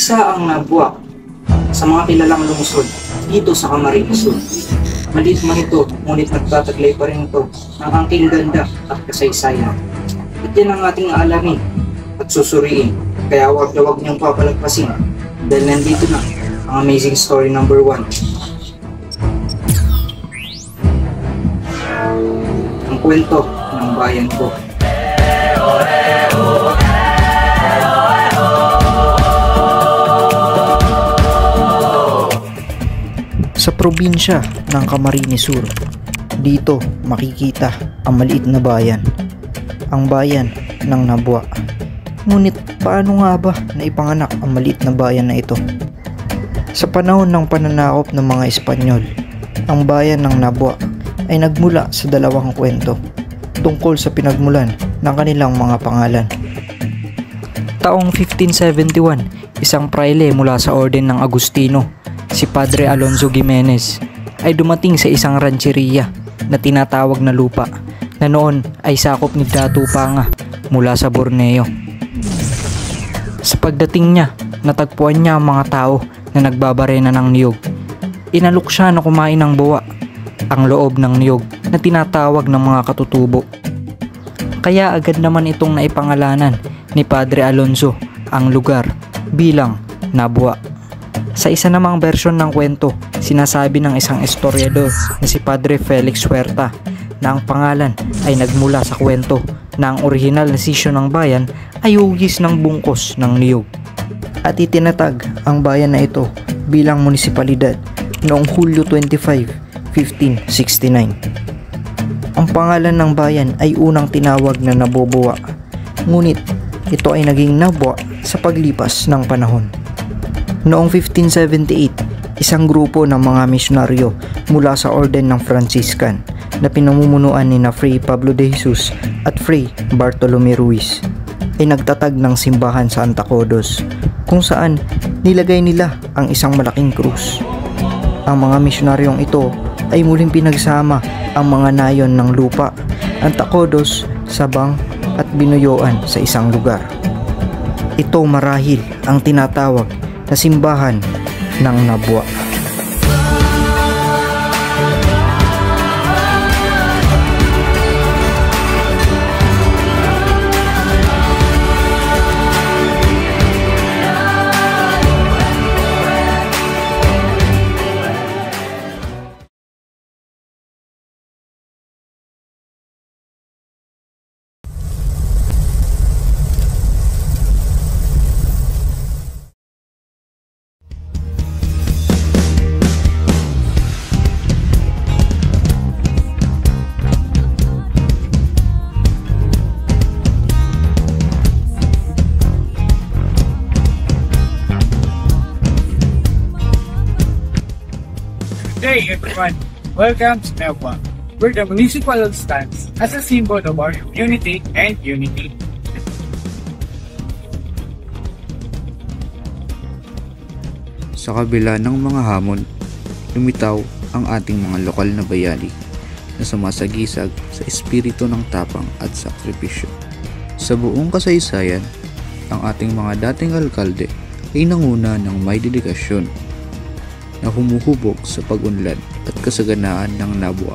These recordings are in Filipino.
Isa ang nabuwak sa mga kilalang lungsod dito sa Camarines Sur. Maliit man ito, ngunit nagtataglay pa rin ito ng angking ganda at kasaysayan. At yan ang ating aalamin at susuriin, kaya huwag na huwag niyong papalagpasin dahil nandito na ang amazing story number 1. Ang kwento ng bayan ko. Sa probinsya ng Camarines Sur, dito makikita ang maliit na bayan, ang bayan ng Nabua. Ngunit paano nga ba naipanganak ang maliit na bayan na ito? Sa panahon ng pananakop ng mga Espanyol, ang bayan ng Nabua ay nagmula sa dalawang kwento tungkol sa pinagmulan ng kanilang mga pangalan. Taong 1571, isang praile mula sa Orden ng Agustino, si Padre Alonso Gimenez, ay dumating sa isang rancheria na tinatawag na lupa na noon ay sakop ni Datu Panga mula sa Borneo. Sa pagdating niya, natagpuan niya ang mga tao na nagbabarena ng niyog. Inalok siya na kumain ng buwa, ang loob ng niyog na tinatawag ng mga katutubo. Kaya agad naman itong naipangalanan ni Padre Alonso ang lugar bilang Nabua. Sa isa namang bersyon ng kwento, sinasabi ng isang historiador na si Padre Felix Huerta na ang pangalan ay nagmula sa kwento na ang orihinal na sitio ng bayan ay hugis ng bungkos ng niyog. At itinatag ang bayan na ito bilang munisipalidad noong Hulyo 25, 1569. Ang pangalan ng bayan ay unang tinawag na Naboboa, ngunit ito ay naging Nabua sa paglipas ng panahon. Noong 1578, isang grupo ng mga misyonaryo mula sa Orden ng Franciscan na pinamumunuan ni Fray Pablo de Jesus at Fray Bartolome Ruiz ay nagtatag ng simbahan sa Antacodos, kung saan nilagay nila ang isang malaking krus. Ang mga misyonaryong ito ay muling pinagsama ang mga nayon ng lupa, Antacodos, Sabang at Binuyoan sa isang lugar. Ito marahil ang tinatawag na simbahan ng Nabua. Hey everyone, welcome to Nabua, where the municipal stands as a symbol of our unity and unity. Sa kabila ng mga hamon, lumitaw ang ating mga lokal na bayani na sumasagisag sa espiritu ng tapang at sakripisyo. Sa buong kasaysayan, ang ating mga dating alkalde ay nanguna ng may dedikasyon na humuhubog sa pag-unlad at kasaganaan ng Nabua.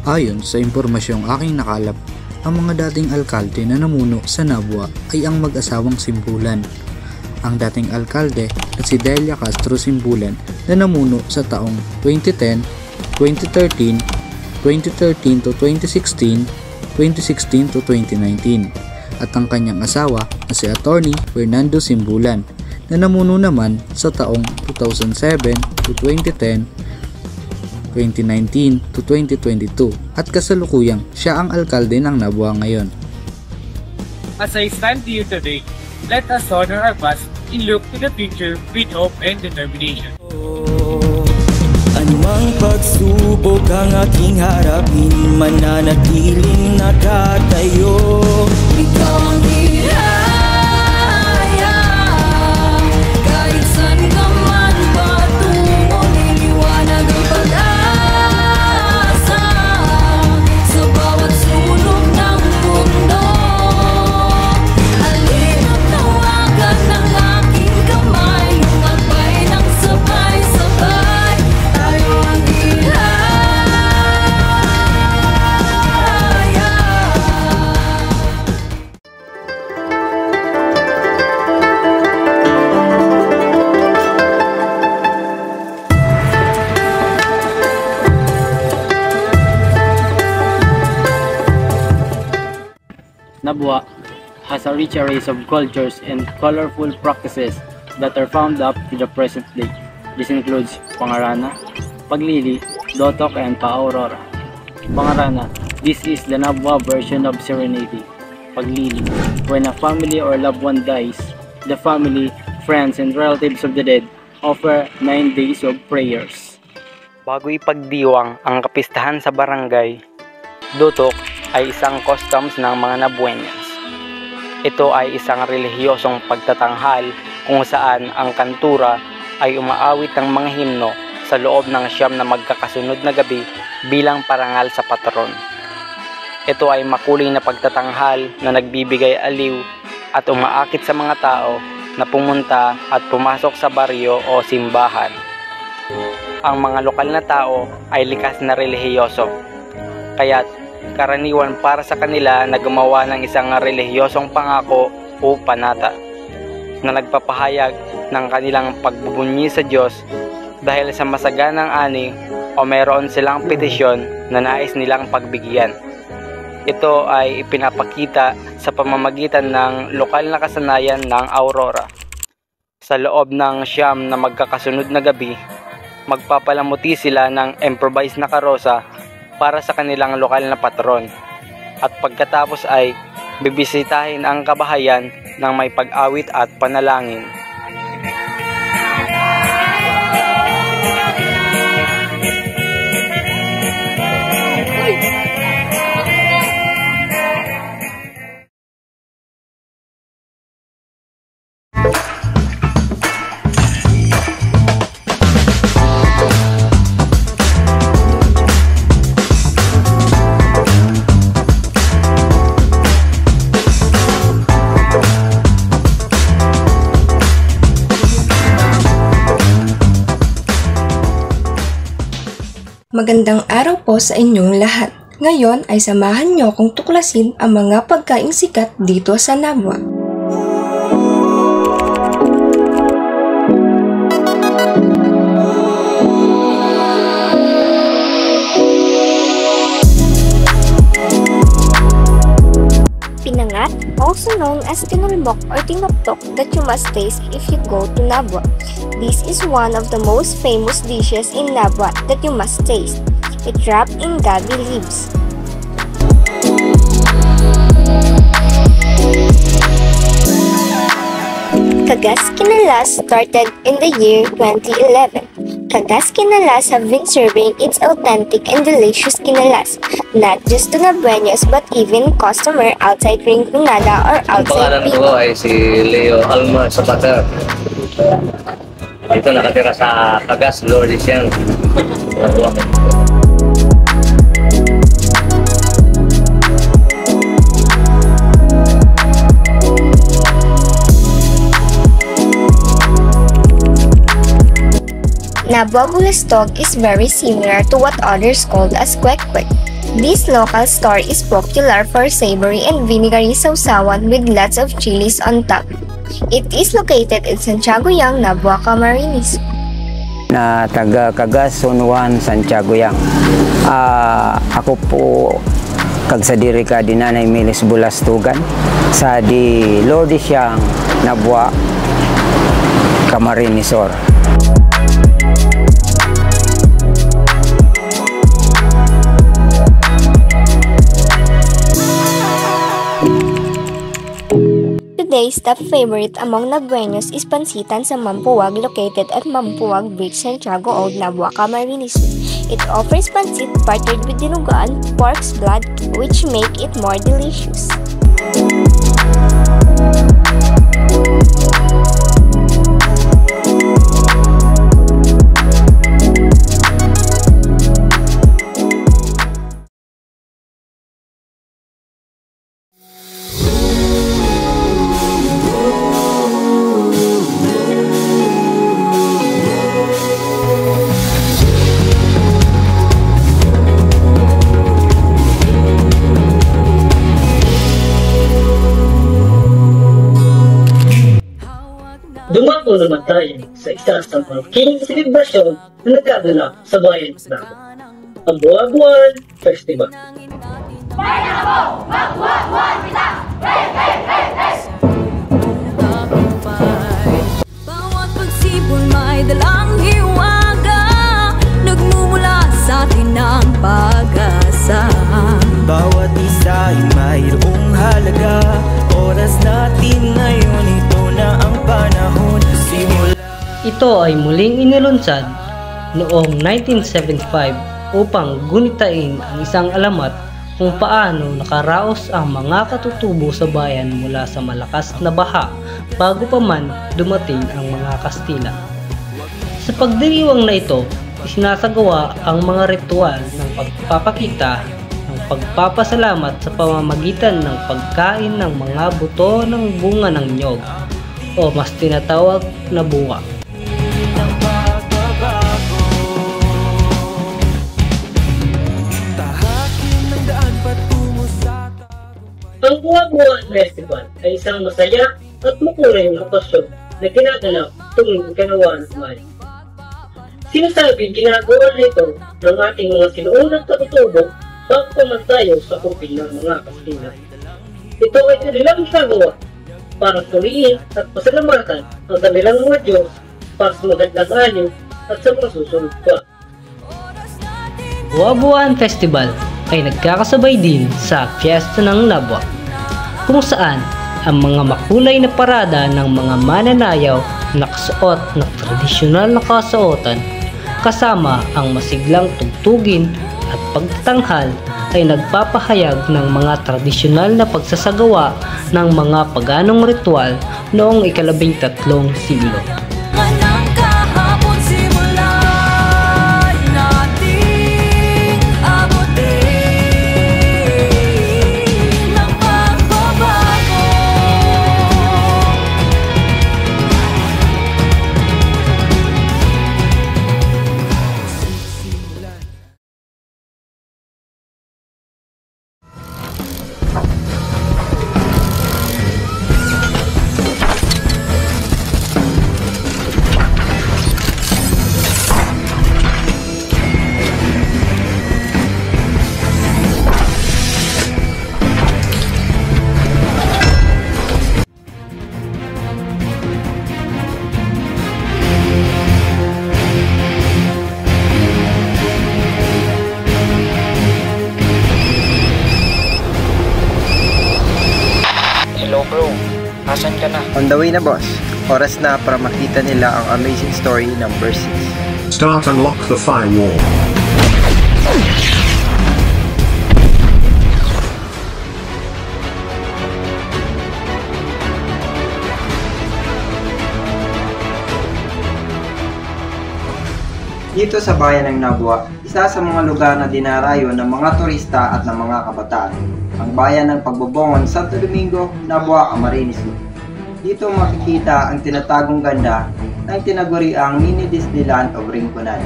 Ayon sa impormasyong aking nakalap, ang mga dating alkalde na namuno sa Nabua ay ang mag-asawang Simbulan. Ang dating alkalde na si Delia Castro Simbulan na namuno sa taong 2010, 2013, 2013 to 2016, 2016 to 2019, at ang kanyang asawa na si Attorney Fernando Simbulan na namuno naman sa taong 2007 to 2010, 2019 to 2022, at kasalukuyang siya ang alkalde ng Nabua ngayon. As I stand here today, let us honor our past and look to the future with hope and determination. Anumang pagsubok ang aking harapin, mananatiling nakatayo. Ikaw ang biyaya, kahit saan ka man patungo, niliwanag ang pag-asa sa bawat sulok ng mundo. Halina't tawagan ng Nabwa has a rich array of cultures and colorful practices that are found up to the present day. This includes Pangarana, Paglili, Dotok, and Pa-Aurora. Pangarana, this is the Nabwa version of serenity. Paglili, when a family or loved one dies, the family, friends, and relatives of the dead offer 9 days of prayers. Bago ipagdiwang ang kapistahan sa barangay, Dotok ay isang customs ng mga Nabueñas. Ito ay isang relihiyosong pagtatanghal kung saan ang kantura ay umaawit ng mga himno sa loob ng 9 na magkakasunod na gabi bilang parangal sa patron. Ito ay makulay na pagtatanghal na nagbibigay aliw at umaakit sa mga tao na pumunta at pumasok sa baryo o simbahan. Ang mga lokal na tao ay likas na relihiyoso, kaya't karaniwan para sa kanila na gumawa ng isang relihiyosong pangako o panata na nagpapahayag ng kanilang pagbubunyi sa Diyos dahil sa masaganang ani o meron silang petisyon na nais nilang pagbigyan. Ito ay ipinapakita sa pamamagitan ng lokal na kasanayan ng Aurora. Sa loob ng 9 na magkakasunod na gabi, magpapalamuti sila ng improvised na karosa para sa kanilang lokal na patron. At pagkatapos ay bibisitahin ang kabahayan ng may pag-awit at panalangin. Magandang araw po sa inyong lahat. Ngayon ay samahan niyo kung tuklasin ang mga pagkaing sikat dito sa Nabwa. Pinangat, also known as tinulbok or tinoktok, that you must taste if you go to Nabwa. This is one of the most famous dishes in Nabwa that you must taste. It's wrapped in gabi leaves. Kagas Kinalas started in the year 2011. Kagas Kinalas have been serving its authentic and delicious kinalas, not just to Nabueños but even customer outside Rinconada or outside Ang pangalan ko ay si Leo Alma Zapata. Dito nakatira sa Kagas, Lourdes yan. Nabwa Bulastog is very similar to what others called as kwek-kwek. This local store is popular for savory and vinegary sausawan with lots of chilies on top. It is located in Santiago Yang, Nabwa, Camarines. Na taga Kagas, Sunwan, Santiago Yang. Ako po kag sa diri ka dinanay Milis Bulastugan sa di Lourdes Yang, Nabwa, Camarines Sur. Today's top favorite among Nabueños is pansitan sa Mampuwag, located at Mampuwag Beach, Santiago Old, Nabwa, Camarines. It offers pansit partnered with dinuguan, pork's blood, which make it more delicious. Dumako naman tayo sa isa sa malaking selebrasyon na nagkaganap sa bayan ng Nabwa, ang Buwan-Buwan Festival. Bawat pagsibol may dalang hiwaga, nagmumula sa atin ang pag-asa. Bawat isa ay mayroong halaga, oras natin ngayon, ito na ang panahon. Ito ay muling inilunsad noong 1975 upang gunitain ang isang alamat kung paano nakaraos ang mga katutubo sa bayan mula sa malakas na baha bago pa man dumating ang mga Kastila. Sa pagdiriwang na ito, isinasagawa ang mga ritual ng pagpapakita ng pagpapasalamat sa pamamagitan ng pagkain ng mga buto ng bunga ng nyog o mas tinatawag na buwa. Ang Buwa-Buwa Festival ay isang masaya at makulay na okasyon na ginaganap tuwing Ikalawa ng Mayo. Sinasabing ginagawa nito ng ating mga sinuunang katutubo bago pa man tayo sa kupil ng mga Kastila. Ito ay kanilang ginagawa para purihin at pasalamatan ang kanilang mga Diyos para sa magandang anyo at sa mga susunod pa. Buwa-Buwaan Festival ay nagkakasabay din sa Fiesta ng Nabwa, kung saan ang mga makulay na parada ng mga mananayaw nakasuot ng tradisyonal na kasuotan kasama ang masiglang tugtugin at pagtatanghal ay nagpapahayag ng mga tradisyonal na pagsasagawa ng mga paganong ritual noong ika-13 siglo. Hello bro, asan ka na? On the way na boss. Oras na para makita nila ang amazing story ng Verse 6. Start and lock the firewall. Dito sa bayan ng Nabwa, isa sa mga lugar na dinarayo ng mga turista at ng mga kabataan, ang bayan ng Pagbobongon, Santo Domingo, Nabwa, Camarines Sur. Dito makikita ang tinatagong ganda ng tinaguriang mini Disneyland of Rinconan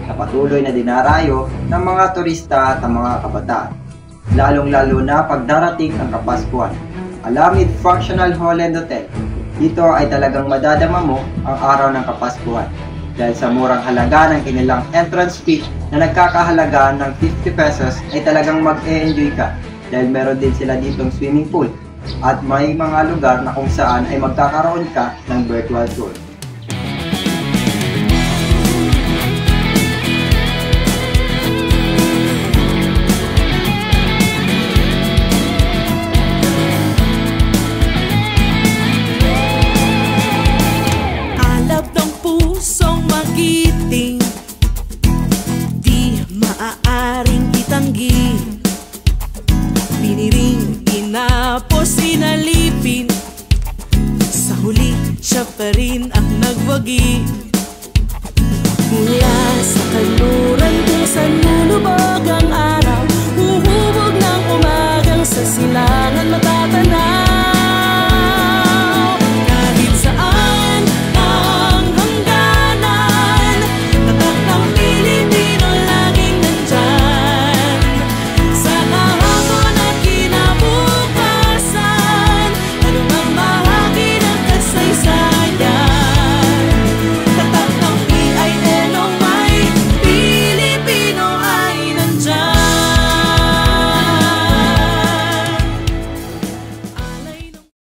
na patuloy na dinarayo ng mga turista at ng mga kabataan, lalong-lalo na pagdarating ang Kapaskuhan. Alamid Functional Hall and Hotel, dito ay talagang madadama mo ang araw ng Kapaskuhan dahil sa murang halaga ng kanilang entrance fee na nagkakahalaga ng 50 pesos ay talagang mag-e-enjoy ka dahil meron din sila ditong swimming pool at may mga lugar na kung saan ay magkakaroon ka ng virtual tour. Alab ng pusong magiting, di maaaring itanggi. Piniring, inapos, sinalipin, sa huli siya pa rin ang nagwagi.